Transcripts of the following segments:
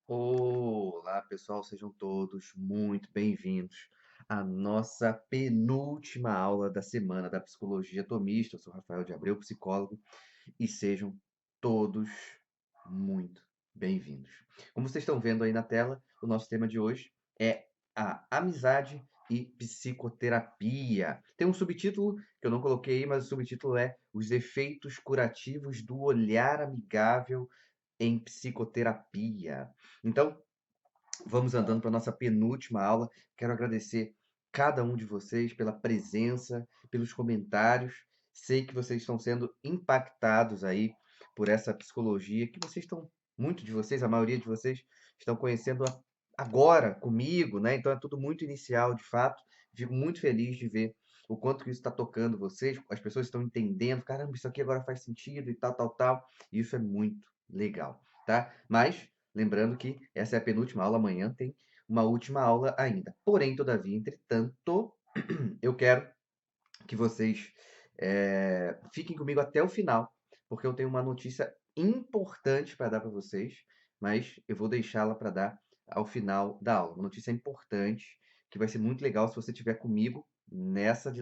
Olá, pessoal, sejam todos muito bem-vindos à nossa penúltima aula da semana da Psicologia Atomista. Eu sou Rafael de Abreu, psicólogo, e sejam todos muito bem-vindos. Como vocês estão vendo aí na tela, o nosso tema de hoje é a amizade e psicoterapia. Tem um subtítulo que eu não coloquei aí, mas o subtítulo é Os efeitos curativos do olhar amigável em psicoterapia. Então, vamos andando para a nossa penúltima aula. Quero agradecer cada um de vocês pela presença, pelos comentários. Sei que vocês estão sendo impactados aí por essa psicologia que vocês estão, muito de vocês, a maioria de vocês, estão conhecendo agora comigo, né? Então é tudo muito inicial, de fato. Fico muito feliz de ver o quanto que isso está tocando vocês. As pessoas estão entendendo, caramba, isso aqui agora faz sentido e tal, tal, tal. E isso é muito legal, tá? Mas lembrando que essa é a penúltima aula, amanhã tem uma última aula ainda. Porém, todavia, entretanto, eu quero que vocês fiquem comigo até o final, porque eu tenho uma notícia importante para dar para vocês, mas eu vou deixá-la para dar ao final da aula. Uma notícia importante, que vai ser muito legal se você estiver comigo nessa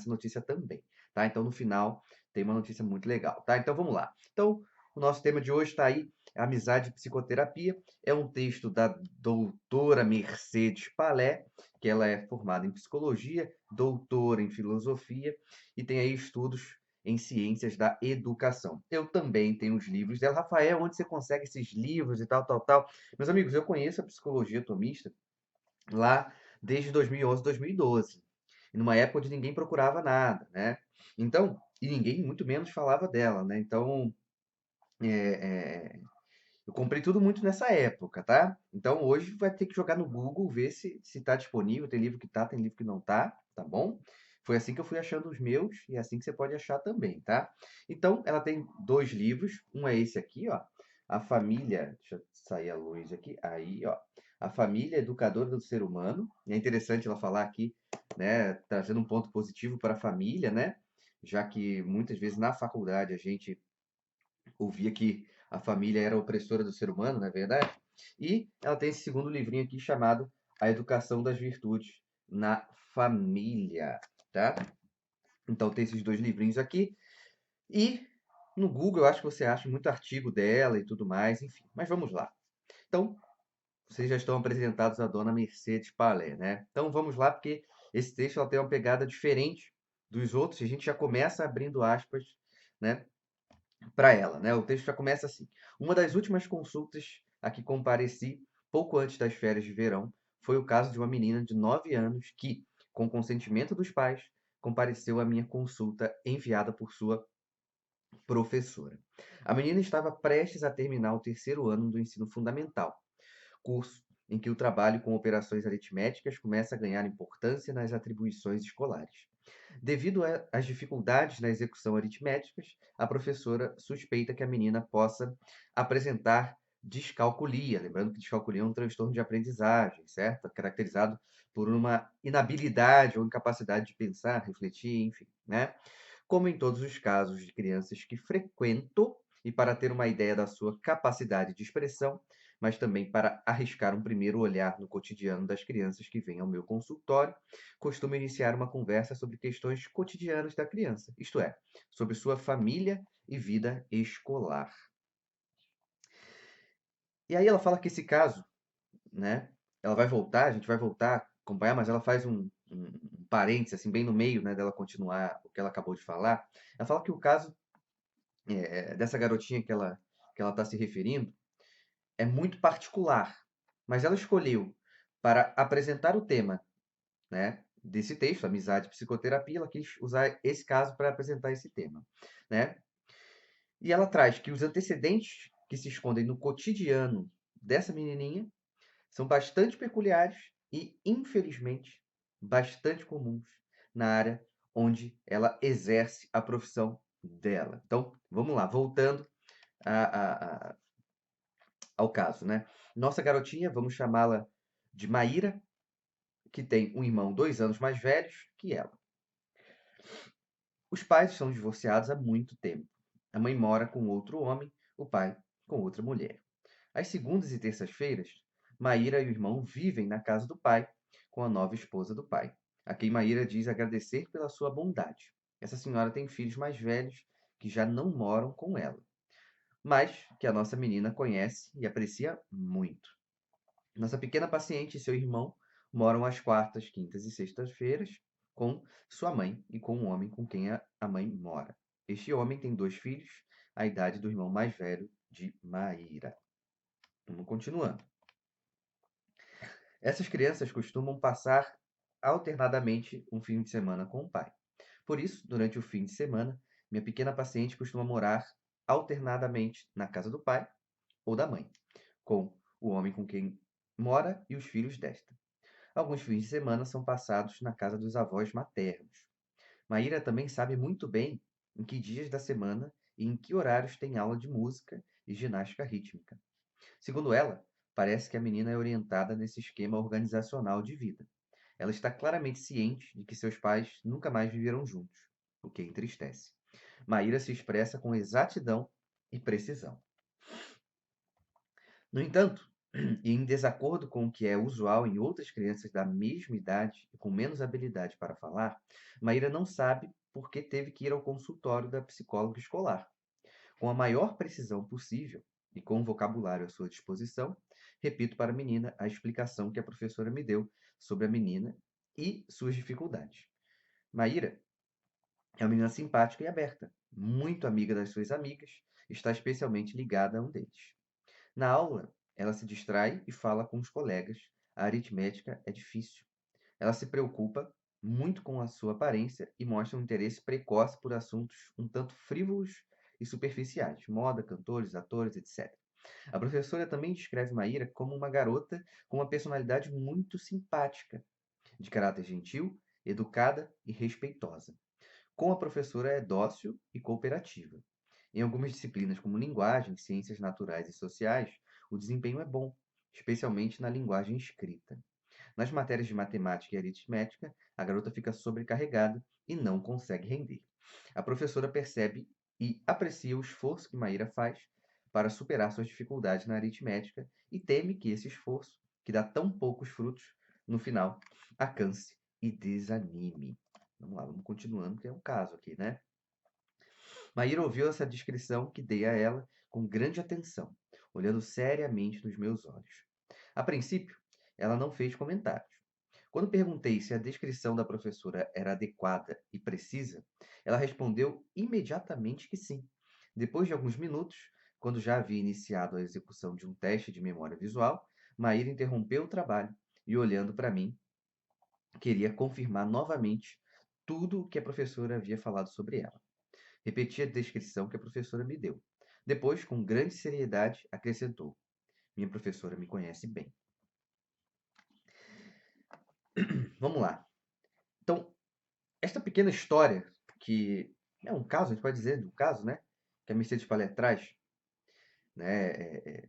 notícia também, tá? Então, no final, tem uma notícia muito legal, tá? Então, vamos lá. Então, o nosso tema de hoje está aí, Amizade e Psicoterapia. É um texto da doutora Mercedes Palé, que ela é formada em psicologia, doutora em filosofia e tem aí estudos em ciências da educação. Eu também tenho os livros dela. Rafael, onde você consegue esses livros e tal, tal, tal? Meus amigos, eu conheço a psicologia atomista lá desde 2011, 2012. E numa época onde ninguém procurava nada, né? Então, e ninguém muito menos falava dela, né? Então, eu comprei tudo muito nessa época, tá? Então hoje vai ter que jogar no Google, ver se tá disponível. Tem livro que tá, tem livro que não tá, tá bom? Foi assim que eu fui achando os meus e é assim que você pode achar também, tá? Então ela tem dois livros. Um é esse aqui, ó. A Família. Deixa eu sair a luz aqui. Aí, ó. A Família Educadora do Ser Humano. E é interessante ela falar aqui, né? Trazendo um ponto positivo para a família, né? Já que muitas vezes na faculdade a gente ouvia que a família era a opressora do ser humano, não é verdade? E ela tem esse segundo livrinho aqui chamado A Educação das Virtudes na Família, tá? Então tem esses dois livrinhos aqui. E no Google eu acho que você acha muito artigo dela e tudo mais, enfim. Mas vamos lá. Então, vocês já estão apresentados à dona Mercedes Palé, né? Então vamos lá, porque esse texto ela tem uma pegada diferente dos outros. A gente já começa abrindo aspas, né? Para ela, né? O texto já começa assim: Uma das últimas consultas a que compareci, pouco antes das férias de verão, foi o caso de uma menina de 9 anos que, com consentimento dos pais, compareceu à minha consulta enviada por sua professora. A menina estava prestes a terminar o terceiro ano do ensino fundamental, curso em que o trabalho com operações aritméticas começa a ganhar importância nas atribuições escolares. Devido às dificuldades na execução aritméticas, a professora suspeita que a menina possa apresentar descalculia. Lembrando que descalculia é um transtorno de aprendizagem, certo? Caracterizado por uma inabilidade ou incapacidade de pensar, refletir, enfim, né? Como em todos os casos de crianças que frequento, e para ter uma ideia da sua capacidade de expressão, mas também para arriscar um primeiro olhar no cotidiano das crianças que vêm ao meu consultório, costumo iniciar uma conversa sobre questões cotidianas da criança, isto é, sobre sua família e vida escolar. E aí ela fala que esse caso, né, ela vai voltar, a gente vai voltar a acompanhar, mas ela faz um parênteses, assim, bem no meio, né, dela continuar o que ela acabou de falar. Ela fala que o caso dessa garotinha que ela está se referindo é muito particular, mas ela escolheu para apresentar o tema, né, desse texto, amizade e psicoterapia, ela quis usar esse caso para apresentar esse tema, né? E ela traz que os antecedentes que se escondem no cotidiano dessa menininha são bastante peculiares e, infelizmente, bastante comuns na área onde ela exerce a profissão dela. Então, vamos lá, voltando a, ao caso, né? Nossa garotinha, vamos chamá-la de Maíra, que tem um irmão 2 anos mais velhos que ela. Os pais são divorciados há muito tempo. A mãe mora com outro homem, o pai com outra mulher. Às segundas e terças-feiras, Maíra e o irmão vivem na casa do pai com a nova esposa do pai, a quem Maíra diz agradecer pela sua bondade. Essa senhora tem filhos mais velhos que já não moram com ela, mas que a nossa menina conhece e aprecia muito. Nossa pequena paciente e seu irmão moram às quartas, quintas e sextas-feiras com sua mãe e com o homem com quem a mãe mora. Este homem tem 2 filhos, a idade do irmão mais velho de Maíra. Vamos continuando. Essas crianças costumam passar alternadamente um fim de semana com o pai. Por isso, durante o fim de semana, minha pequena paciente costuma morar alternadamente na casa do pai ou da mãe, com o homem com quem mora e os filhos desta. Alguns fins de semana são passados na casa dos avós maternos. Maíra também sabe muito bem em que dias da semana e em que horários tem aula de música e ginástica rítmica. Segundo ela, parece que a menina é orientada nesse esquema organizacional de vida. Ela está claramente ciente de que seus pais nunca mais viveram juntos, o que a entristece. Maíra se expressa com exatidão e precisão. No entanto, e em desacordo com o que é usual em outras crianças da mesma idade e com menos habilidade para falar, Maíra não sabe por que teve que ir ao consultório da psicóloga escolar. Com a maior precisão possível e com o vocabulário à sua disposição, repito para a menina a explicação que a professora me deu sobre a menina e suas dificuldades. Maíra é uma menina simpática e aberta, muito amiga das suas amigas, está especialmente ligada a um deles. Na aula, ela se distrai e fala com os colegas. A aritmética é difícil. Ela se preocupa muito com a sua aparência e mostra um interesse precoce por assuntos um tanto frívolos e superficiais, moda, cantores, atores, etc. A professora também descreve Maíra como uma garota com uma personalidade muito simpática, de caráter gentil, educada e respeitosa. Com a professora é dócil e cooperativa. Em algumas disciplinas, como linguagem, ciências naturais e sociais, o desempenho é bom, especialmente na linguagem escrita. Nas matérias de matemática e aritmética, a garota fica sobrecarregada e não consegue render. A professora percebe e aprecia o esforço que Maíra faz para superar suas dificuldades na aritmética e teme que esse esforço, que dá tão poucos frutos, no final, a canse e desanime. Vamos lá, vamos continuando, que é um caso aqui, né? Maíra ouviu essa descrição que dei a ela com grande atenção, olhando seriamente nos meus olhos. A princípio, ela não fez comentários. Quando perguntei se a descrição da professora era adequada e precisa, ela respondeu imediatamente que sim. Depois de alguns minutos, quando já havia iniciado a execução de um teste de memória visual, Maíra interrompeu o trabalho e, olhando para mim, queria confirmar novamente tudo o que a professora havia falado sobre ela. Repeti a descrição que a professora me deu. Depois, com grande seriedade, acrescentou: Minha professora me conhece bem. Vamos lá. Então, esta pequena história, que é um caso, a gente pode dizer, um caso, né? Que a Mercedes Palé traz, né?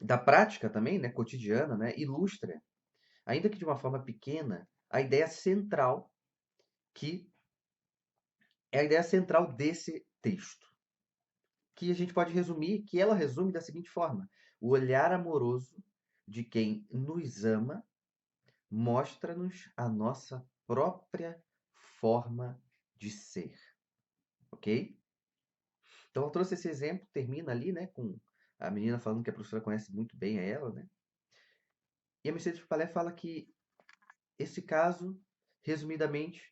Da prática também, né? Cotidiana, né? Ilustra, ainda que de uma forma pequena, a ideia central que é a ideia central desse texto, que a gente pode resumir, que ela resume da seguinte forma: o olhar amoroso de quem nos ama mostra-nos a nossa própria forma de ser, ok? Então, eu trouxe esse exemplo, termina ali, né, com a menina falando que a professora conhece muito bem a ela, né? E a Mercedes Palé fala que esse caso, resumidamente,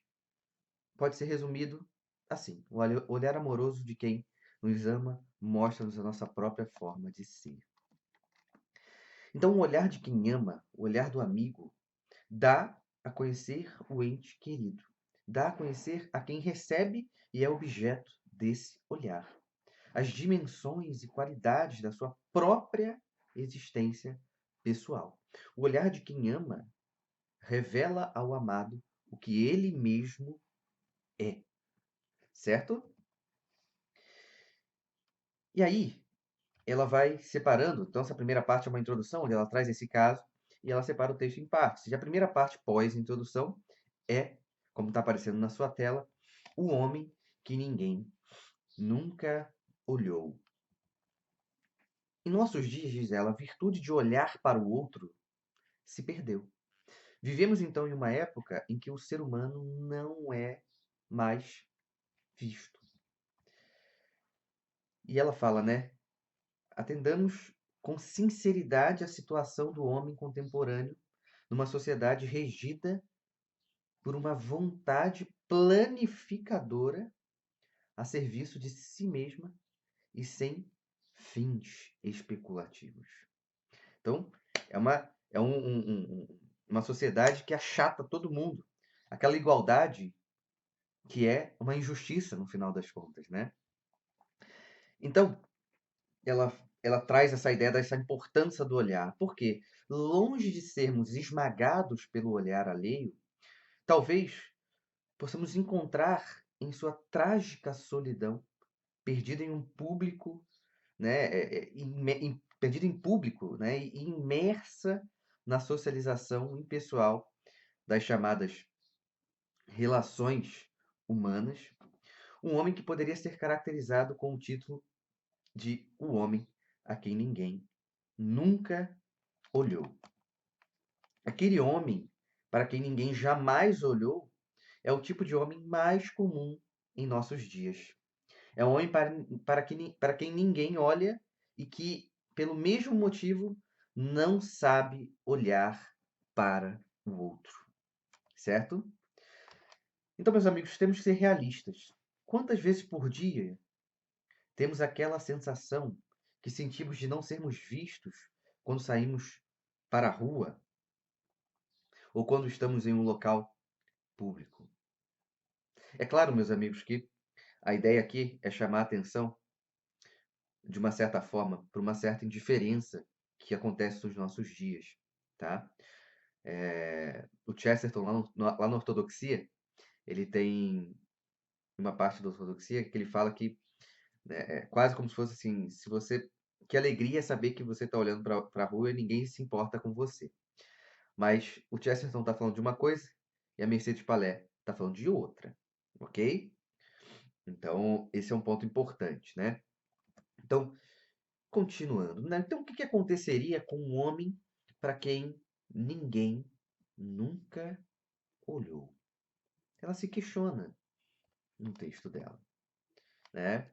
pode ser resumido assim: o olhar amoroso de quem nos ama mostra-nos a nossa própria forma de ser. Então, o olhar de quem ama, o olhar do amigo, dá a conhecer o ente querido, dá a conhecer a quem recebe e é objeto desse olhar, as dimensões e qualidades da sua própria existência pessoal. O olhar de quem ama revela ao amado o que ele mesmo é, certo? E aí, ela vai separando. Então, essa primeira parte é uma introdução, onde ela traz esse caso e ela separa o texto em partes. E a primeira parte, pós-introdução, é, como está aparecendo na sua tela, o homem que ninguém nunca olhou. Em nossos dias, diz ela, a virtude de olhar para o outro se perdeu. Vivemos então em uma época em que o ser humano não é mais visto. E ela fala, né? Atendamos com sinceridade a situação do homem contemporâneo numa sociedade regida por uma vontade planificadora a serviço de si mesma e sem fins especulativos. Então, uma sociedade que achata todo mundo. Aquela igualdade que é uma injustiça no final das contas, né? Então, ela, ela traz essa ideia dessa importância do olhar. Porque, longe de sermos esmagados pelo olhar alheio, talvez possamos encontrar em sua trágica solidão, perdida em um público, né, perdida em público, né, e imersa na socialização impessoal das chamadas relações humanas, um homem que poderia ser caracterizado com o título de o homem a quem ninguém nunca olhou. Aquele homem para quem ninguém jamais olhou é o tipo de homem mais comum em nossos dias. É um homem para quem ninguém olha e que, pelo mesmo motivo, não sabe olhar para o outro. Certo? Então, meus amigos, temos que ser realistas. Quantas vezes por dia temos aquela sensação que sentimos de não sermos vistos quando saímos para a rua ou quando estamos em um local público? É claro, meus amigos, que a ideia aqui é chamar a atenção, de uma certa forma, para uma certa indiferença que acontece nos nossos dias, tá? O Chesterton, lá na Ortodoxia, ele tem uma parte da Ortodoxia que ele fala que, né, é quase como se fosse assim, se você... Que alegria é saber que você está olhando para a rua e ninguém se importa com você. Mas o Chesterton está falando de uma coisa e a Mercedes Palé está falando de outra, ok? Então, esse é um ponto importante, né? Então, continuando, né? Então, o que que aconteceria com um homem para quem ninguém nunca olhou? Ela se questiona no texto dela, né?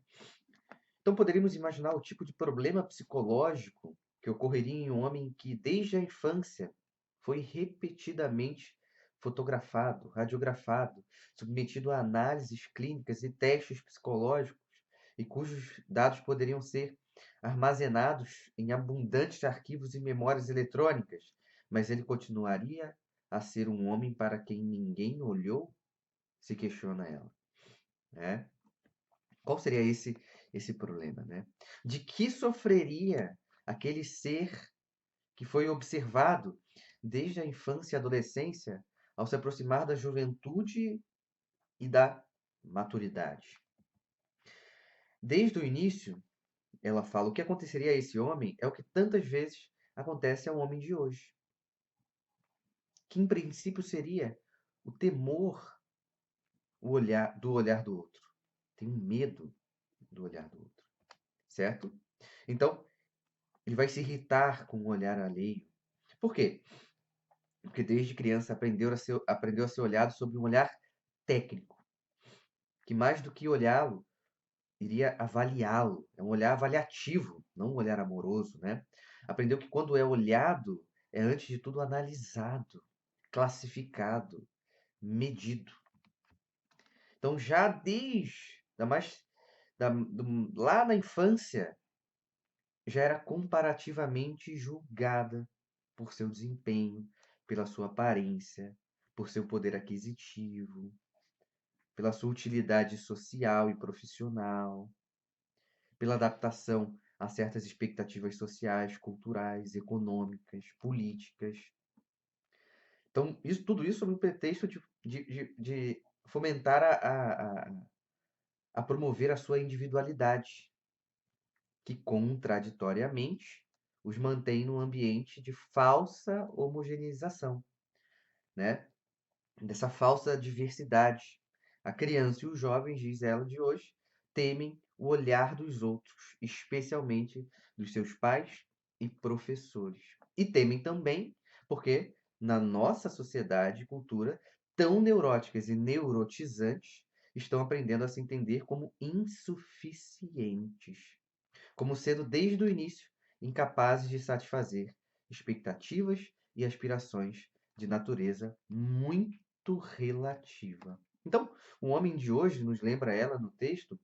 Então, poderíamos imaginar o tipo de problema psicológico que ocorreria em um homem que, desde a infância, foi repetidamente fotografado, radiografado, submetido a análises clínicas e testes psicológicos, e cujos dados poderiam ser armazenados em abundantes arquivos e memórias eletrônicas, mas ele continuaria a ser um homem para quem ninguém olhou? Se questiona ela, né? Qual seria esse problema, né? De que sofreria aquele ser que foi observado desde a infância e adolescência ao se aproximar da juventude e da maturidade? Desde o início, ela fala, o que aconteceria a esse homem é o que tantas vezes acontece ao homem de hoje, que em princípio seria o temor do olhar do outro. Tem um medo do olhar do outro, certo? Então, ele vai se irritar com o olhar alheio. Por quê? Porque desde criança aprendeu a ser olhado sob um olhar técnico, que mais do que olhá-lo, iria avaliá-lo. É um olhar avaliativo, não um olhar amoroso, né? Aprendeu que quando é olhado, é antes de tudo analisado, classificado, medido. Então, já desde, ainda mais lá na infância, já era comparativamente julgada por seu desempenho, pela sua aparência, por seu poder aquisitivo, pela sua utilidade social e profissional, pela adaptação a certas expectativas sociais, culturais, econômicas, políticas. Então, tudo isso sob o pretexto de fomentar a promover a sua individualidade, que contraditoriamente os mantém num ambiente de falsa homogeneização, né? Dessa falsa diversidade. A criança e os jovens, diz ela de hoje, temem o olhar dos outros, especialmente dos seus pais e professores. E temem também, porque na nossa sociedade e cultura, tão neuróticas e neurotizantes, estão aprendendo a se entender como insuficientes, como sendo desde o início incapazes de satisfazer expectativas e aspirações de natureza muito relativa. Então, o homem de hoje, nos lembra ela no texto,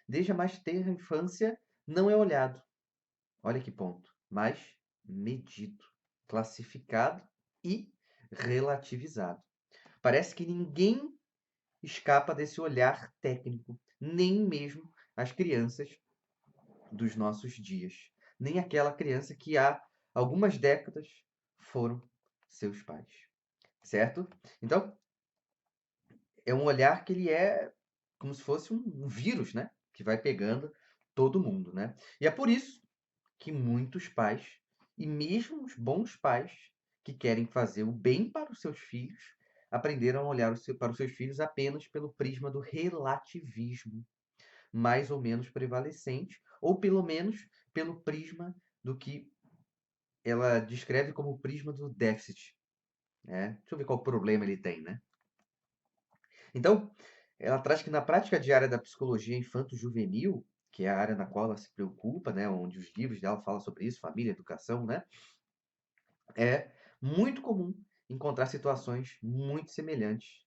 desde a mais tenra infância, não é olhado. Olha que ponto. Mas medido, classificado e relativizado. Parece que ninguém escapa desse olhar técnico, nem mesmo as crianças dos nossos dias, nem aquela criança que há algumas décadas foram seus pais, certo? Então, é um olhar que ele é como se fosse um vírus, né? Que vai pegando todo mundo, né? E é por isso que muitos pais, e mesmo os bons pais, que querem fazer o bem para os seus filhos, aprenderam a olhar para os seus filhos apenas pelo prisma do relativismo, mais ou menos prevalecente, ou pelo menos pelo prisma do que ela descreve como o prisma do déficit, né? Deixa eu ver qual problema ele tem, né? Então, ela traz que na prática diária da psicologia infanto-juvenil, que é a área na qual ela se preocupa, né, onde os livros dela falam sobre isso, família, educação, né, é muito comum encontrar situações muito semelhantes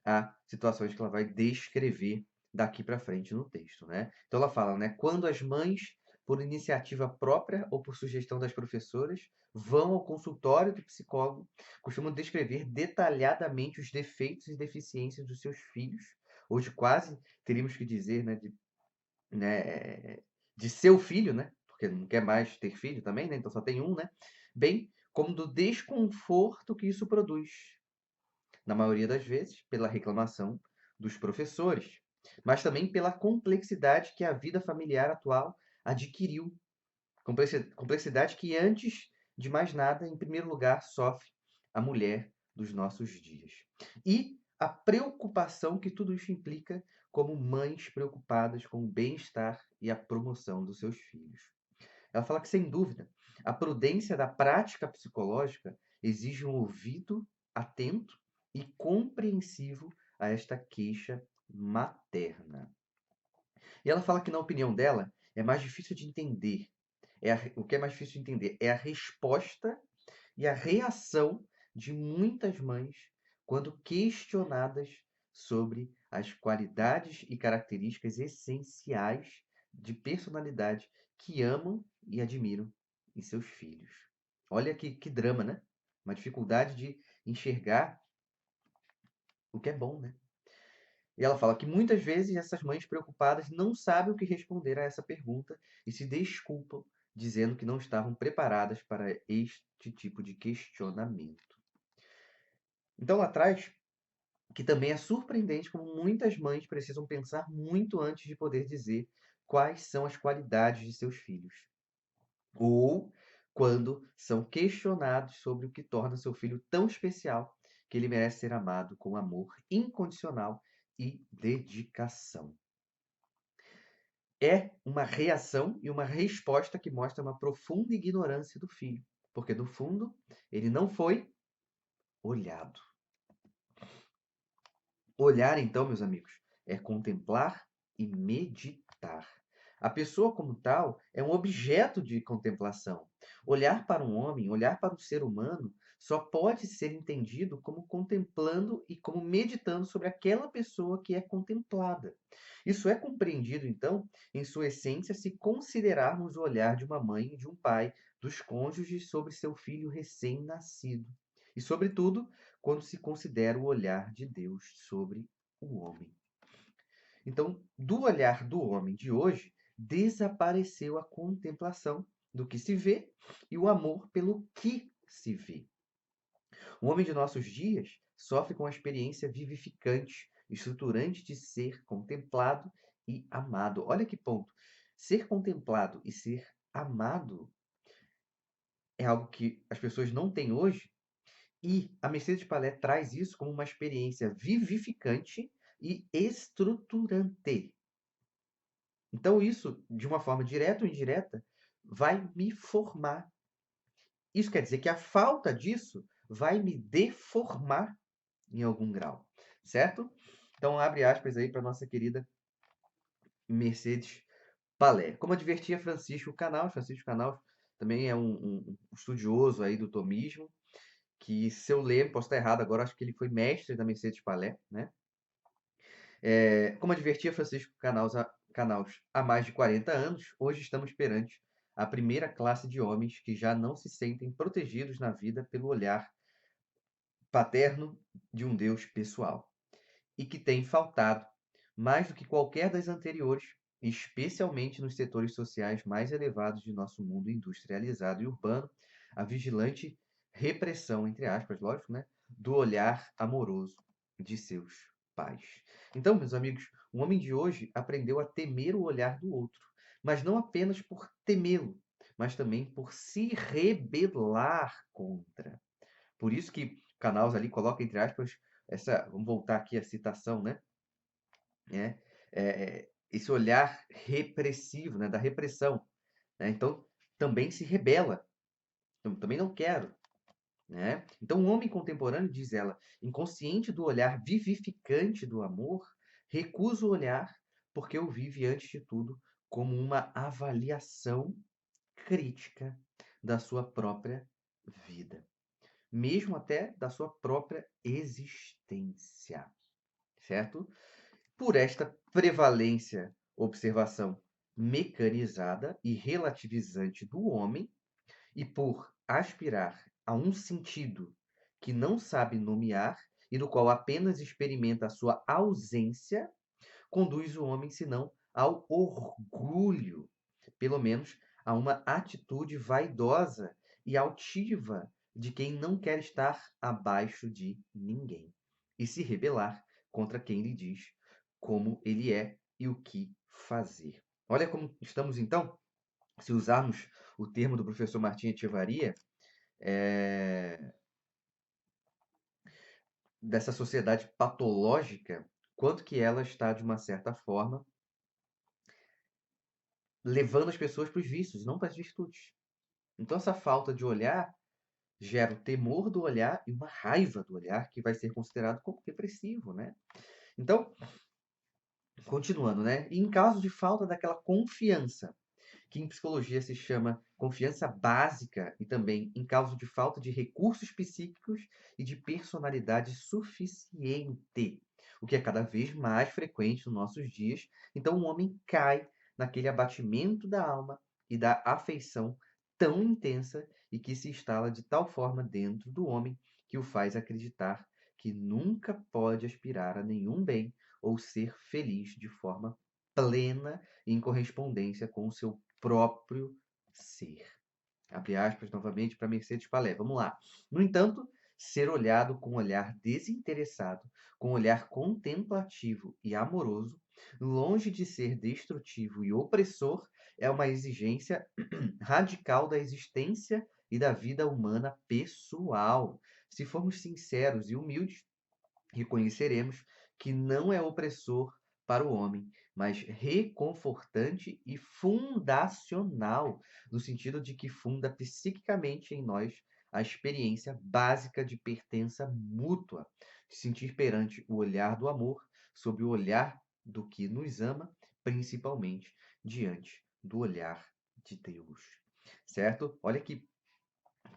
a situações que ela vai descrever daqui para frente no texto, né? Então ela fala, né, quando as mães, por iniciativa própria ou por sugestão das professoras, vão ao consultório do psicólogo, costumam descrever detalhadamente os defeitos e deficiências dos seus filhos, hoje quase teríamos que dizer, de seu filho, né? Porque não quer mais ter filho também, né? Então só tem um, né? Bem como do desconforto que isso produz, na maioria das vezes, pela reclamação dos professores, mas também pela complexidade que a vida familiar atual adquiriu. Complexidade que, antes de mais nada, em primeiro lugar, sofre a mulher dos nossos dias. E a preocupação que tudo isso implica como mães preocupadas com o bem-estar e a promoção dos seus filhos. Ela fala que, sem dúvida, a prudência da prática psicológica exige um ouvido atento e compreensivo a esta queixa materna. E ela fala que, na opinião dela, é mais difícil de entender. O que é mais difícil de entender é a resposta e a reação de muitas mães quando questionadas sobre as qualidades e características essenciais de personalidade que amam e admiram em seus filhos. Olha que drama, né? Uma dificuldade de enxergar o que é bom, né? E ela fala que muitas vezes essas mães preocupadas não sabem o que responder a essa pergunta e se desculpam, dizendo que não estavam preparadas para este tipo de questionamento. Então, lá atrás, que também é surpreendente como muitas mães precisam pensar muito antes de poder dizer quais são as qualidades de seus filhos. Ou quando são questionados sobre o que torna seu filho tão especial que ele merece ser amado com amor incondicional e dedicação. É uma reação e uma resposta que mostra uma profunda ignorância do filho, porque no fundo ele não foi olhado. Olhar, então, meus amigos, é contemplar e meditar. A pessoa, como tal, é um objeto de contemplação. Olhar para um homem, olhar para um ser humano, só pode ser entendido como contemplando e como meditando sobre aquela pessoa que é contemplada. Isso é compreendido, então, em sua essência, se considerarmos o olhar de uma mãe e de um pai, dos cônjuges sobre seu filho recém-nascido. E, sobretudo, quando se considera o olhar de Deus sobre o homem. Então, do olhar do homem de hoje, desapareceu a contemplação do que se vê e o amor pelo que se vê. O homem de nossos dias sofre com a experiência vivificante, estruturante de ser contemplado e amado. Olha que ponto. Ser contemplado e ser amado é algo que as pessoas não têm hoje. E a Mercedes Palé traz isso como uma experiência vivificante e estruturante. Então, isso, de uma forma direta ou indireta, vai me formar. Isso quer dizer que a falta disso vai me deformar em algum grau, certo? Então, abre aspas aí para nossa querida Mercedes Palé. Como advertia Francisco Canal também é um estudioso aí do tomismo, que se eu lembro, posso estar errado agora, acho que ele foi mestre da Mercedes Palé, né? Como advertia Francisco Canals há mais de 40 anos, hoje estamos perante a primeira classe de homens que já não se sentem protegidos na vida pelo olhar paterno de um Deus pessoal, e que tem faltado, mais do que qualquer das anteriores, especialmente nos setores sociais mais elevados de nosso mundo industrializado e urbano, a vigilante repressão, entre aspas, lógico, né, do olhar amoroso de seus pais. Então, meus amigos, o homem de hoje aprendeu a temer o olhar do outro, mas não apenas por temê-lo, mas também por se rebelar contra. Por isso que Canals ali coloca, entre aspas, vamos voltar aqui à citação, né? É, esse olhar repressivo, né? Da repressão. Né? Então, também se rebela. Também não quero. Né? Então, o homem contemporâneo, diz ela, inconsciente do olhar vivificante do amor, recusa o olhar porque o vive, antes de tudo, como uma avaliação crítica da sua própria vida, mesmo até da sua própria existência, certo? Por esta prevalência, observação mecanizada e relativizante do homem, e por aspirar a um sentido que não sabe nomear e do qual apenas experimenta a sua ausência, conduz o homem, senão ao orgulho, pelo menos a uma atitude vaidosa e altiva de quem não quer estar abaixo de ninguém, e se rebelar contra quem lhe diz como ele é e o que fazer. Olha como estamos então, se usarmos o termo do professor Martim Etchevarria, é, dessa sociedade patológica, quanto que ela está, de uma certa forma, levando as pessoas para os vícios, não para as virtudes. Então, essa falta de olhar gera o temor do olhar e uma raiva do olhar que vai ser considerado como depressivo, né? Então, continuando, né? E em caso de falta daquela confiança, que em psicologia se chama confiança básica, e também em caso de falta de recursos psíquicos e de personalidade suficiente, o que é cada vez mais frequente nos nossos dias. Então, o homem cai naquele abatimento da alma e da afeição tão intensa e que se instala de tal forma dentro do homem que o faz acreditar que nunca pode aspirar a nenhum bem ou ser feliz de forma plena em correspondência com o seu próprio ser. Abre aspas novamente para Mercedes Palé. Vamos lá. No entanto, ser olhado com um olhar desinteressado, com um olhar contemplativo e amoroso, longe de ser destrutivo e opressor, é uma exigência radical da existência e da vida humana pessoal. Se formos sinceros e humildes, reconheceremos que não é opressor para o homem, mas reconfortante e fundacional, no sentido de que funda psiquicamente em nós a experiência básica de pertença mútua, de sentir perante o olhar do amor, sob o olhar do que nos ama, principalmente diante do olhar de Deus. Certo? Olha que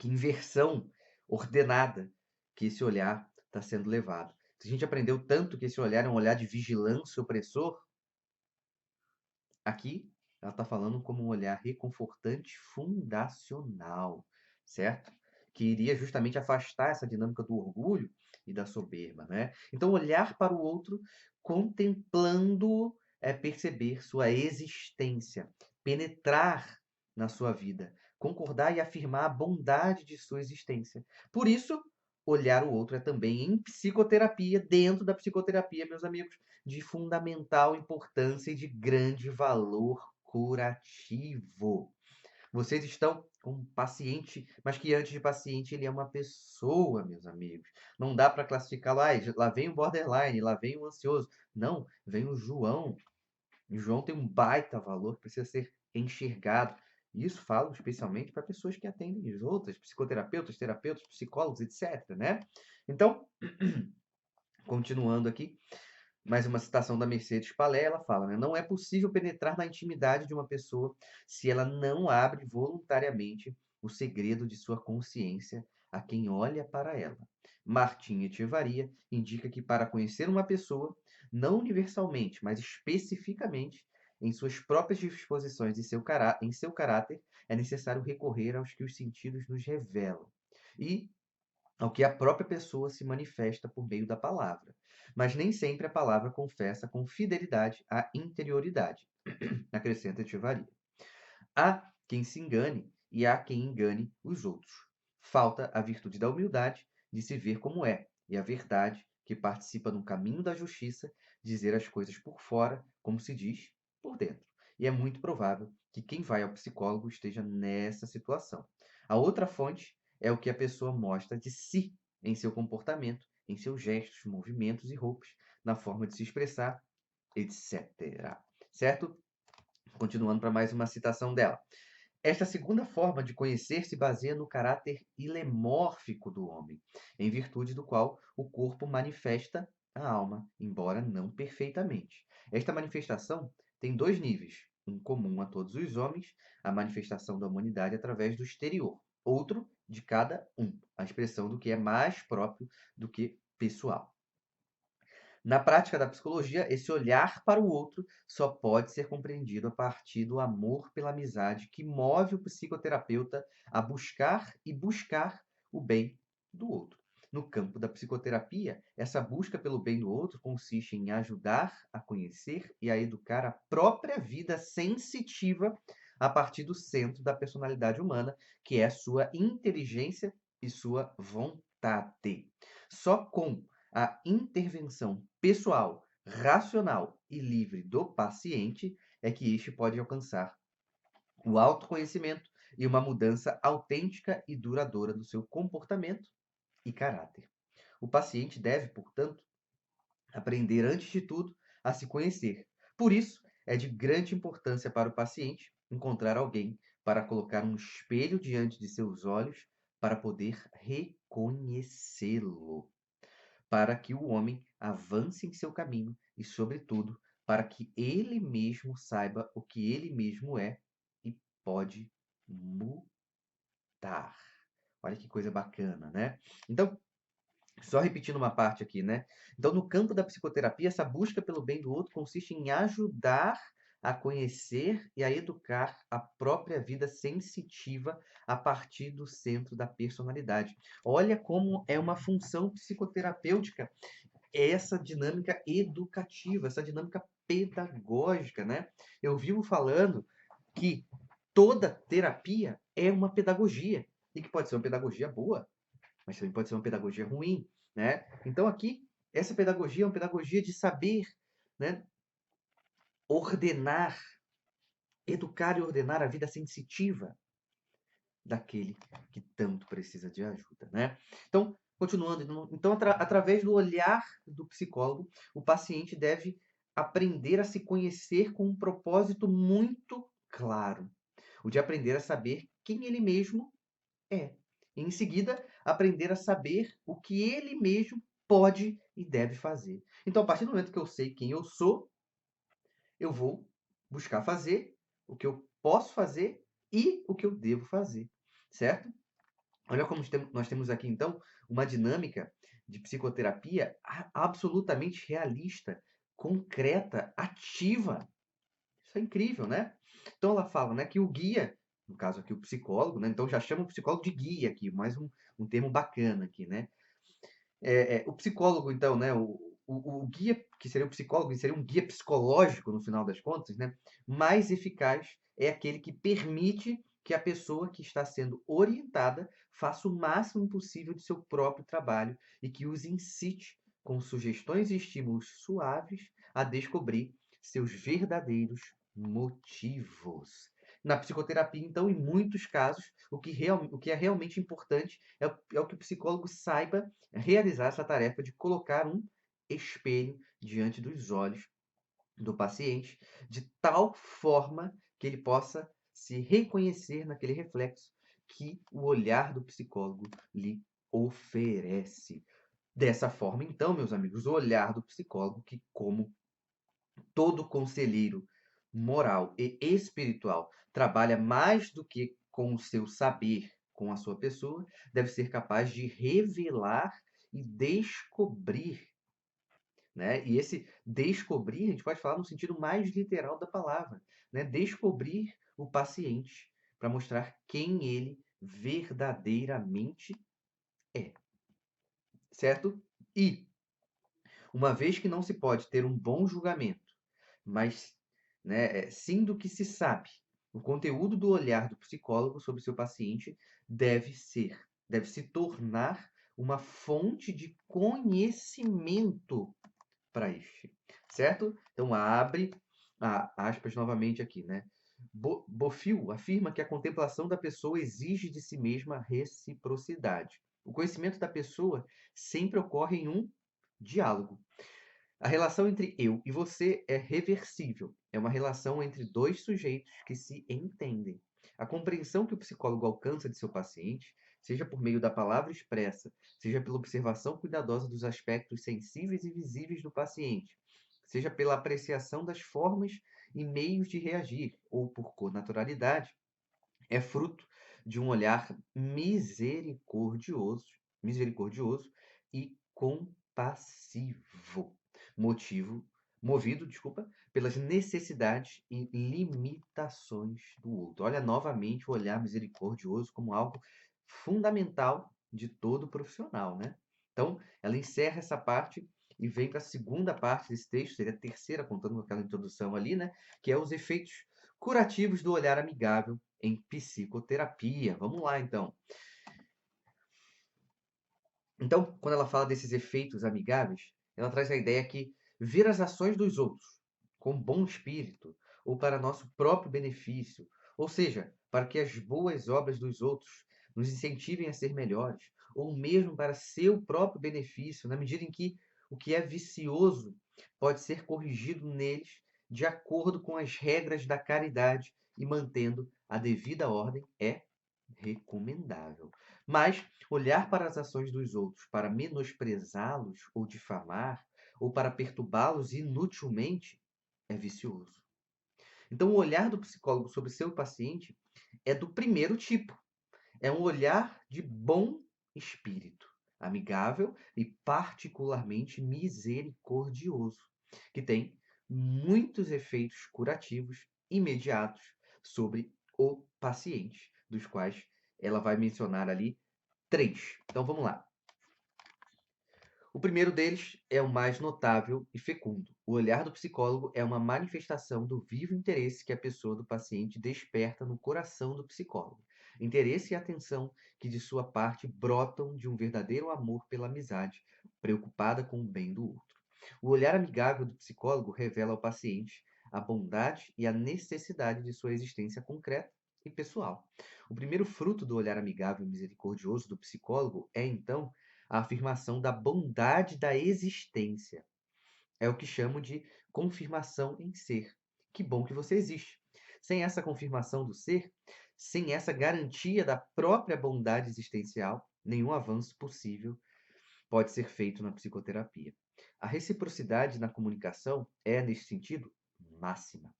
inversão ordenada que esse olhar está sendo levado. Se a gente aprendeu tanto que esse olhar é um olhar de vigilância opressor, aqui ela está falando como um olhar reconfortante fundacional, certo? Que iria justamente afastar essa dinâmica do orgulho e da soberba, né? Então, olhar para o outro contemplando é perceber sua existência, penetrar na sua vida, concordar e afirmar a bondade de sua existência. Por isso, olhar o outro é também em psicoterapia, dentro da psicoterapia, meus amigos, de fundamental importância e de grande valor curativo. Vocês estão com um paciente, mas que antes de paciente ele é uma pessoa, meus amigos. Não dá para classificá-lo, lá vem o borderline, lá vem o ansioso. Não, vem o João, João tem um baita valor que precisa ser enxergado. E isso falo especialmente para pessoas que atendem as outras, psicoterapeutas, terapeutas, psicólogos, etc, né? Então, continuando aqui, mais uma citação da Mercedes Palé, ela fala, né? Não é possível penetrar na intimidade de uma pessoa se ela não abre voluntariamente o segredo de sua consciência a quem olha para ela. Martim Etchevarria indica que para conhecer uma pessoa, não universalmente, mas especificamente, em suas próprias disposições e em seu caráter, é necessário recorrer aos que os sentidos nos revelam. E ao que a própria pessoa se manifesta por meio da palavra. Mas nem sempre a palavra confessa com fidelidade a interioridade, acrescenta Etchevarria. Há quem se engane e há quem engane os outros. Falta a virtude da humildade de se ver como é, e a verdade, que participa no caminho da justiça, dizer as coisas por fora, como se diz, por dentro. E é muito provável que quem vai ao psicólogo esteja nessa situação. A outra fonte é o que a pessoa mostra de si em seu comportamento, em seus gestos, movimentos e roupas, na forma de se expressar, etc. Certo? Continuando para mais uma citação dela. Esta segunda forma de conhecer se baseia no caráter ilemórfico do homem, em virtude do qual o corpo manifesta a alma, embora não perfeitamente. Esta manifestação tem dois níveis, um comum a todos os homens, a manifestação da humanidade através do exterior, outro de cada um, a expressão do que é mais próprio do que pessoal. Na prática da psicologia, esse olhar para o outro só pode ser compreendido a partir do amor pela amizade que move o psicoterapeuta a buscar e buscar o bem do outro. No campo da psicoterapia, essa busca pelo bem do outro consiste em ajudar a conhecer e a educar a própria vida sensitiva a partir do centro da personalidade humana, que é sua inteligência e sua vontade. Só com a intervenção pessoal, racional e livre do paciente é que este pode alcançar o autoconhecimento e uma mudança autêntica e duradoura do seu comportamento e caráter. O paciente deve, portanto, aprender antes de tudo a se conhecer. Por isso, é de grande importância para o paciente encontrar alguém para colocar um espelho diante de seus olhos para poder reconhecê-lo, para que o homem avance em seu caminho e, sobretudo, para que ele mesmo saiba o que ele mesmo é e pode mudar. Olha que coisa bacana, né? Então, só repetindo uma parte aqui, né? Então, no campo da psicoterapia, essa busca pelo bem do outro consiste em ajudar a conhecer e a educar a própria vida sensitiva a partir do centro da personalidade. Olha como é uma função psicoterapêutica essa dinâmica educativa, essa dinâmica pedagógica, né? Eu vivo falando que toda terapia é uma pedagogia e que pode ser uma pedagogia boa, mas também pode ser uma pedagogia ruim, né? Então aqui essa pedagogia é uma pedagogia de saber, né, ordenar, educar e ordenar a vida sensitiva daquele que tanto precisa de ajuda, né? Então, continuando, então através do olhar do psicólogo, o paciente deve aprender a se conhecer com um propósito muito claro, o de aprender a saber quem ele mesmo é. E, em seguida, aprender a saber o que ele mesmo pode e deve fazer. Então, a partir do momento que eu sei quem eu sou, eu vou buscar fazer o que eu posso fazer e o que eu devo fazer, certo? Olha como nós temos aqui, então, uma dinâmica de psicoterapia absolutamente realista, concreta, ativa. Isso é incrível, né? Então ela fala, né, que o guia, no caso aqui o psicólogo, né, então já chama o psicólogo de guia aqui, mais um termo bacana aqui, né? O psicólogo, então, né, o guia, que seria o psicólogo, que seria um guia psicológico no final das contas, né, mais eficaz é aquele que permite que a pessoa que está sendo orientada faça o máximo possível de seu próprio trabalho e que os incite com sugestões e estímulos suaves a descobrir seus verdadeiros motivos. Na psicoterapia, então, em muitos casos, o que é realmente importante é o que o psicólogo saiba realizar essa tarefa de colocar um espelho diante dos olhos do paciente, de tal forma que ele possa se reconhecer naquele reflexo que o olhar do psicólogo lhe oferece. Dessa forma, então, meus amigos, o olhar do psicólogo, que, como todo conselheiro moral e espiritual trabalha mais do que com o seu saber com a sua pessoa, deve ser capaz de revelar e descobrir, né? E esse descobrir, a gente pode falar no sentido mais literal da palavra, né? Descobrir o paciente para mostrar quem ele verdadeiramente é, certo? E uma vez que não se pode ter um bom julgamento, mas, né, sim do que se sabe, o conteúdo do olhar do psicólogo sobre o seu paciente deve se tornar uma fonte de conhecimento para este, certo? Então abre aspas novamente aqui, né? Bofill afirma que a contemplação da pessoa exige de si mesma reciprocidade. O conhecimento da pessoa sempre ocorre em um diálogo. A relação entre eu e você é reversível. É uma relação entre dois sujeitos que se entendem. A compreensão que o psicólogo alcança de seu paciente, seja por meio da palavra expressa, seja pela observação cuidadosa dos aspectos sensíveis e visíveis do paciente, seja pela apreciação das formas e meios de reagir, ou por connaturalidade, é fruto de um olhar misericordioso e compassivo, motivo, movido, desculpa, pelas necessidades e limitações do outro. Olha novamente o olhar misericordioso como algo fundamental de todo profissional, né? Então, ela encerra essa parte e vem para a segunda parte desse texto, seria a terceira, contando com aquela introdução ali, né? Que é os efeitos curativos do olhar amigável em psicoterapia. Vamos lá, então. Então, quando ela fala desses efeitos amigáveis, ela traz a ideia que ver as ações dos outros com bom espírito ou para nosso próprio benefício, ou seja, para que as boas obras dos outros nos incentivem a ser melhores, ou mesmo para seu próprio benefício, na medida em que o que é vicioso pode ser corrigido neles de acordo com as regras da caridade e mantendo a devida ordem, é recomendável. Mas olhar para as ações dos outros para menosprezá-los ou difamar, ou para perturbá-los inutilmente, é vicioso. Então, o olhar do psicólogo sobre seu paciente é do primeiro tipo. É um olhar de bom espírito, amigável e particularmente misericordioso, que tem muitos efeitos curativos imediatos sobre o paciente, dos quais ela vai mencionar ali três. Então vamos lá. O primeiro deles é o mais notável e fecundo. O olhar do psicólogo é uma manifestação do vivo interesse que a pessoa do paciente desperta no coração do psicólogo. Interesse e atenção que de sua parte brotam de um verdadeiro amor pela amizade, preocupada com o bem do outro. O olhar amigável do psicólogo revela ao paciente a bondade e a necessidade de sua existência concreta e pessoal. O primeiro fruto do olhar amigável e misericordioso do psicólogo é, então, a afirmação da bondade da existência. É o que chamo de confirmação em ser. Que bom que você existe. Sem essa confirmação do ser, sem essa garantia da própria bondade existencial, nenhum avanço possível pode ser feito na psicoterapia. A reciprocidade na comunicação é, neste sentido, máxima.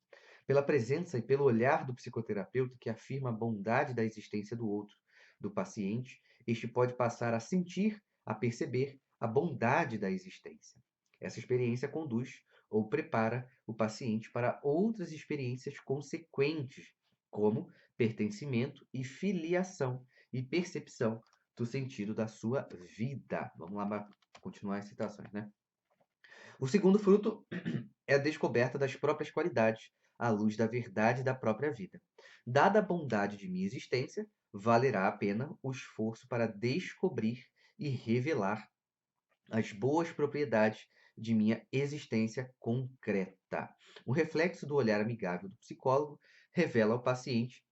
Pela presença e pelo olhar do psicoterapeuta que afirma a bondade da existência do outro, do paciente, este pode passar a sentir, a perceber a bondade da existência. Essa experiência conduz ou prepara o paciente para outras experiências consequentes, como pertencimento e filiação e percepção do sentido da sua vida. Vamos lá continuar as citações, né? O segundo fruto é a descoberta das próprias qualidades, à luz da verdade da própria vida. Dada a bondade de minha existência, valerá a pena o esforço para descobrir e revelar as boas propriedades de minha existência concreta. O reflexo do olhar amigável do psicólogo revela ao paciente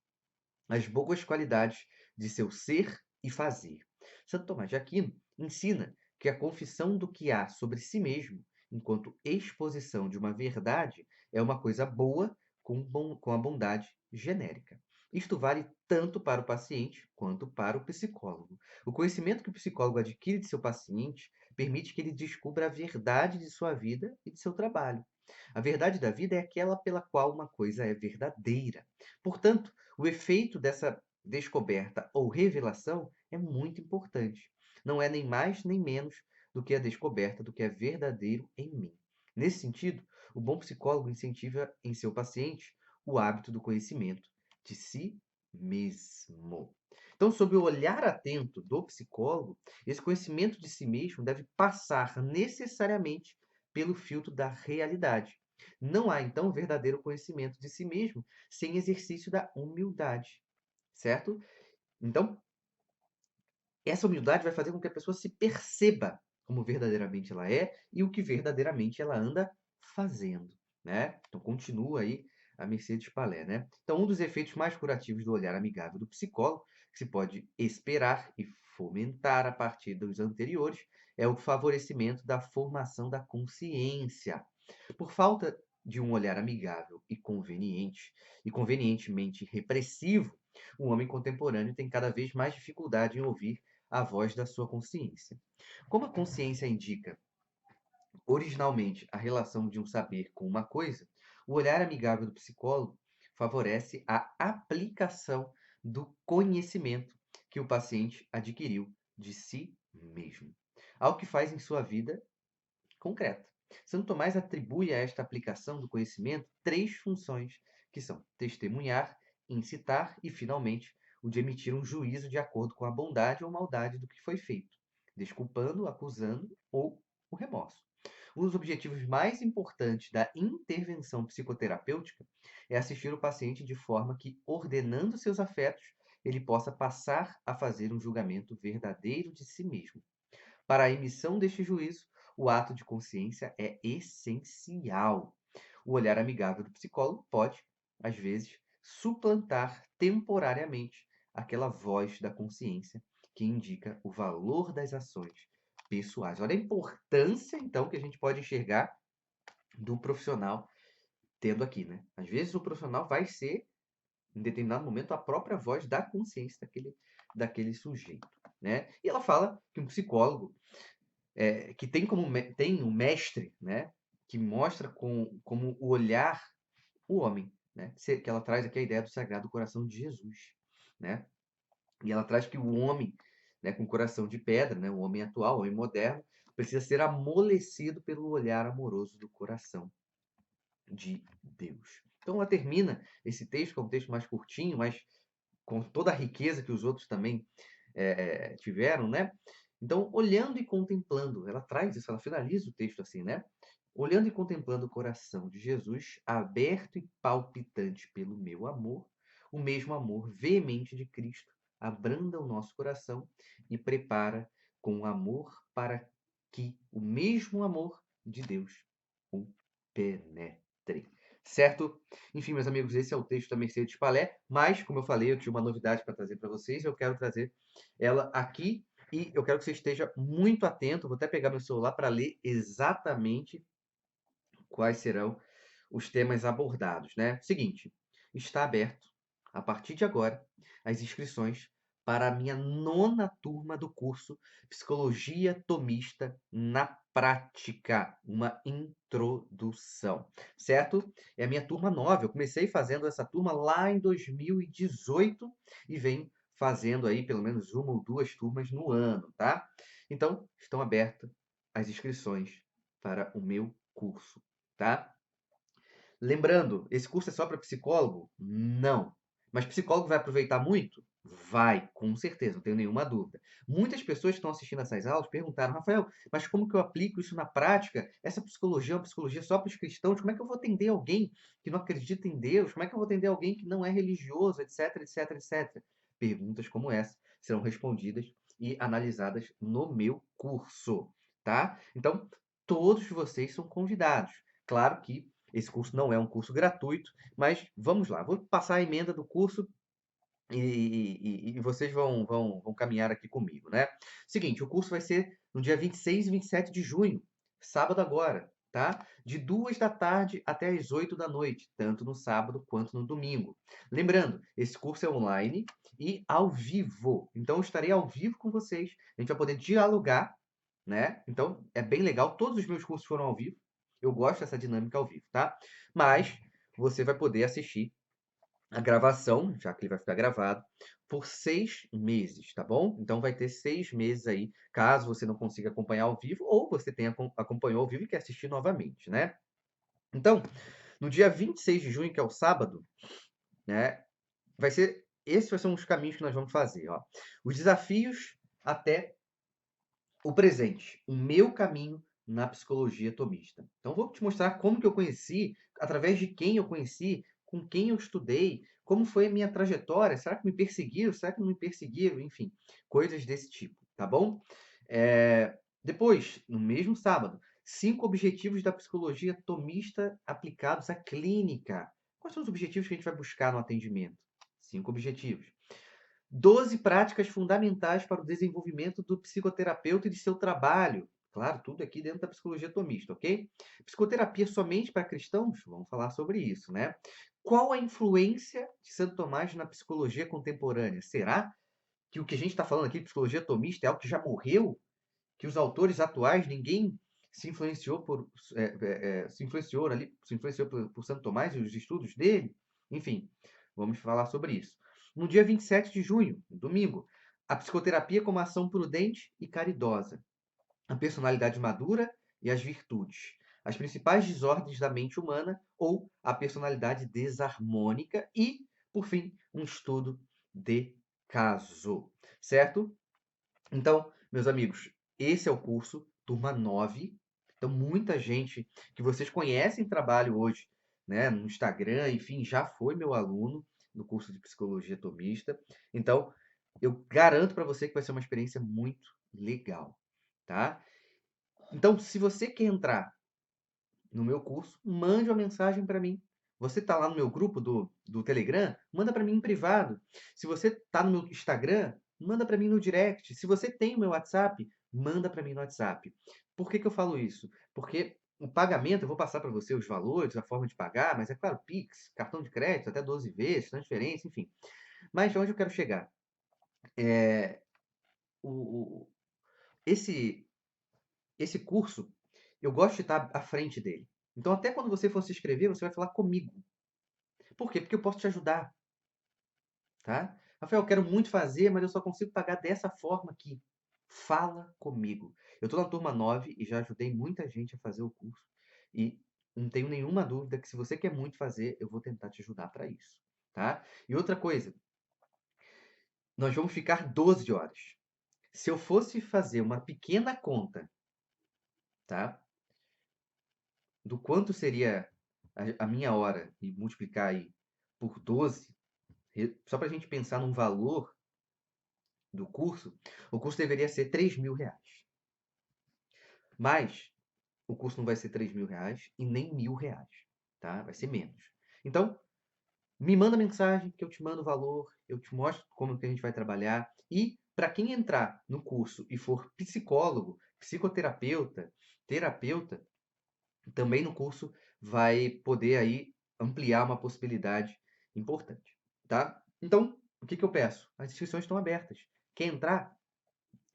as boas qualidades de seu ser e fazer. Santo Tomás de Aquino ensina que a confissão do que há sobre si mesmo enquanto exposição de uma verdade é uma coisa boa com a bondade genérica. Isto vale tanto para o paciente quanto para o psicólogo. O conhecimento que o psicólogo adquire de seu paciente permite que ele descubra a verdade de sua vida e de seu trabalho. A verdade da vida é aquela pela qual uma coisa é verdadeira. Portanto, o efeito dessa descoberta ou revelação é muito importante. Não é nem mais nem menos do que a descoberta do que é verdadeiro em mim. Nesse sentido, o bom psicólogo incentiva em seu paciente o hábito do conhecimento de si mesmo. Então, sob o olhar atento do psicólogo, esse conhecimento de si mesmo deve passar necessariamente pelo filtro da realidade. Não há, então, verdadeiro conhecimento de si mesmo sem exercício da humildade, certo? Então, essa humildade vai fazer com que a pessoa se perceba como verdadeiramente ela é e o que verdadeiramente ela anda fazendo, né? Então continua aí a Mercedes Palé, né? Então um dos efeitos mais curativos do olhar amigável do psicólogo, que se pode esperar e fomentar a partir dos anteriores, é o favorecimento da formação da consciência. Por falta de um olhar amigável e conveniente, e convenientemente repressivo, o homem contemporâneo tem cada vez mais dificuldade em ouvir a voz da sua consciência. Como a consciência indica originalmente a relação de um saber com uma coisa, o olhar amigável do psicólogo favorece a aplicação do conhecimento que o paciente adquiriu de si mesmo, ao que faz em sua vida concreta. Santo Tomás atribui a esta aplicação do conhecimento três funções, que são testemunhar, incitar e, finalmente, o de emitir um juízo de acordo com a bondade ou maldade do que foi feito, desculpando, acusando ou o remorso. Um dos objetivos mais importantes da intervenção psicoterapêutica é assistir o paciente de forma que, ordenando seus afetos, ele possa passar a fazer um julgamento verdadeiro de si mesmo. Para a emissão deste juízo, o ato de consciência é essencial. O olhar amigável do psicólogo pode, às vezes, suplantar temporariamente aquela voz da consciência que indica o valor das ações pessoais. Olha a importância, então, que a gente pode enxergar do profissional tendo aqui, né? Às vezes o profissional vai ser, em determinado momento, a própria voz da consciência daquele sujeito, né? E ela fala que um psicólogo que tem tem um mestre, né, que mostra como o olhar o homem, né, que ela traz aqui a ideia do Sagrado Coração de Jesus, né, e ela traz que o homem, né, com coração de pedra, né, o homem atual, o homem moderno, precisa ser amolecido pelo olhar amoroso do coração de Deus. Então ela termina esse texto, que é um texto mais curtinho, mas com toda a riqueza que os outros também tiveram, né? Então, olhando e contemplando, ela traz isso, ela finaliza o texto assim, né? Olhando e contemplando o coração de Jesus, aberto e palpitante pelo meu amor, o mesmo amor veemente de Cristo abranda o nosso coração e prepara com amor para que o mesmo amor de Deus o penetre. Certo? Enfim, meus amigos, esse é o texto da Mercedes Palé, mas, como eu falei, eu tinha uma novidade para trazer para vocês, eu quero trazer ela aqui e eu quero que você esteja muito atento. Vou até pegar meu celular para ler exatamente quais serão os temas abordados, né? Seguinte, está aberto, a partir de agora, as inscrições para a minha nona turma do curso Psicologia Tomista na Prática, uma introdução, certo? É a minha turma 9. Eu comecei fazendo essa turma lá em 2018 e venho fazendo aí pelo menos uma ou duas turmas no ano, tá? Então, estão abertas as inscrições para o meu curso, tá? Lembrando, esse curso é só para psicólogo? Não. Mas psicólogo vai aproveitar muito? Vai, com certeza, não tenho nenhuma dúvida. Muitas pessoas que estão assistindo essas aulas perguntaram, Rafael, mas como que eu aplico isso na prática? Essa psicologia é uma psicologia só para os cristãos? Como é que eu vou atender alguém que não acredita em Deus? Como é que eu vou atender alguém que não é religioso, etc, etc, etc? Perguntas como essa serão respondidas e analisadas no meu curso, tá? Então, todos vocês são convidados. Claro que esse curso não é um curso gratuito, mas vamos lá. Vou passar a emenda do curso e vocês vão caminhar aqui comigo, né? Seguinte, o curso vai ser no dia 26 e 27 de junho, sábado agora. tá? De 2 da tarde até as 8 da noite, tanto no sábado quanto no domingo. Lembrando, esse curso é online e ao vivo. Então, eu estarei ao vivo com vocês. A gente vai poder dialogar, né? Então, é bem legal. Todos os meus cursos foram ao vivo. Eu gosto dessa dinâmica ao vivo, tá? Mas você vai poder assistir a gravação, já que ele vai ficar gravado, por 6 meses, tá bom? Então vai ter 6 meses aí, caso você não consiga acompanhar ao vivo, ou você tenha acompanhou ao vivo e quer assistir novamente, né? Então, no dia 26 de junho, que é o sábado, né? Esses vai ser um dos caminhos que nós vamos fazer, ó. Os desafios até o presente, o meu caminho na psicologia tomista. Então, vou te mostrar como que eu conheci, através de quem eu conheci, com quem eu estudei, como foi a minha trajetória, será que me perseguiram, será que não me perseguiram, enfim, coisas desse tipo, tá bom? Depois, no mesmo sábado, 5 objetivos da psicologia tomista aplicados à clínica. Quais são os objetivos que a gente vai buscar no atendimento? 5 objetivos. 12 práticas fundamentais para o desenvolvimento do psicoterapeuta e de seu trabalho. Claro, tudo aqui dentro da psicologia tomista, ok? Psicoterapia somente para cristãos? Vamos falar sobre isso, né? Qual a influência de Santo Tomás na psicologia contemporânea? Será que o que a gente está falando aqui de psicologia tomista é algo que já morreu? Que os autores atuais, ninguém se influenciou por Santo Tomás e os estudos dele? Enfim, vamos falar sobre isso. No dia 27 de junho, domingo, a psicoterapia como ação prudente e caridosa, a personalidade madura e as virtudes, as principais desordens da mente humana ou a personalidade desarmônica e, por fim, um estudo de caso, certo? Então, meus amigos, esse é o curso, turma 9. Então, muita gente que vocês conhecem trabalho hoje, né, no Instagram, enfim, já foi meu aluno no curso de psicologia tomista. Então, eu garanto para você que vai ser uma experiência muito legal, tá? Então, se você quer entrar no meu curso, mande uma mensagem para mim. Você está lá no meu grupo do Telegram? Manda para mim em privado. Se você está no meu Instagram, manda para mim no direct. Se você tem o meu WhatsApp, manda para mim no WhatsApp. Por que eu falo isso? Porque o pagamento, eu vou passar para você os valores, a forma de pagar, mas é claro, Pix, cartão de crédito, até 12 vezes, transferência, enfim. Mas onde eu quero chegar? É, o, o- esse, esse curso, eu gosto de estar à frente dele. Então, até quando você for se inscrever, você vai falar comigo. Por quê? Porque eu posso te ajudar, tá? Rafael, eu quero muito fazer, mas eu só consigo pagar dessa forma aqui. Fala comigo. Eu estou na turma 9 e já ajudei muita gente a fazer o curso. E não tenho nenhuma dúvida que se você quer muito fazer, eu vou tentar te ajudar para isso, tá? E outra coisa, nós vamos ficar 12 horas. Se eu fosse fazer uma pequena conta, tá? Do quanto seria a minha hora e multiplicar aí por 12, só para a gente pensar num valor do curso, o curso deveria ser R$ 3.000. Mas o curso não vai ser R$ 3.000 e nem R$ 1.000, tá? Vai ser menos. Então, me manda mensagem que eu te mando o valor, eu te mostro como que a gente vai trabalhar. E para quem entrar no curso e for psicólogo, psicoterapeuta, terapeuta, também no curso vai poder aí ampliar uma possibilidade importante, tá? Então, o que eu peço? As inscrições estão abertas. Quer entrar?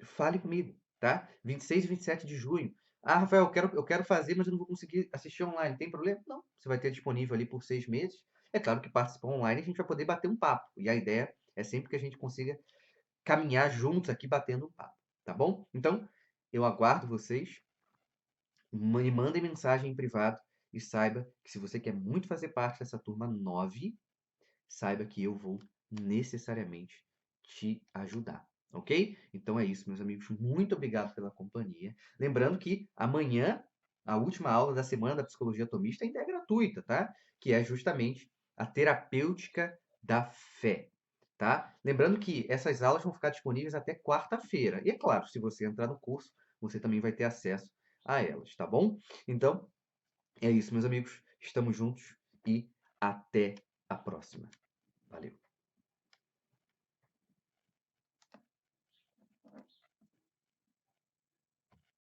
Fale comigo, tá? 26 e 27 de junho. Ah, Rafael, eu quero fazer, mas eu não vou conseguir assistir online. Tem problema? Não. Você vai ter disponível ali por 6 meses. É claro que participar online a gente vai poder bater um papo. E a ideia é sempre que a gente consiga caminhar juntos aqui batendo um papo, tá bom? Então, eu aguardo vocês. Me mandem mensagem em privado e saiba que se você quer muito fazer parte dessa turma 9, saiba que eu vou necessariamente te ajudar, ok? Então é isso, meus amigos. Muito obrigado pela companhia. Lembrando que amanhã, a última aula da semana da Psicologia Atomista ainda é gratuita, tá? Que é justamente a terapêutica da fé, tá? Lembrando que essas aulas vão ficar disponíveis até quarta-feira. E é claro, se você entrar no curso, você também vai ter acesso a elas, tá bom? Então, é isso, meus amigos. Estamos juntos e até a próxima. Valeu.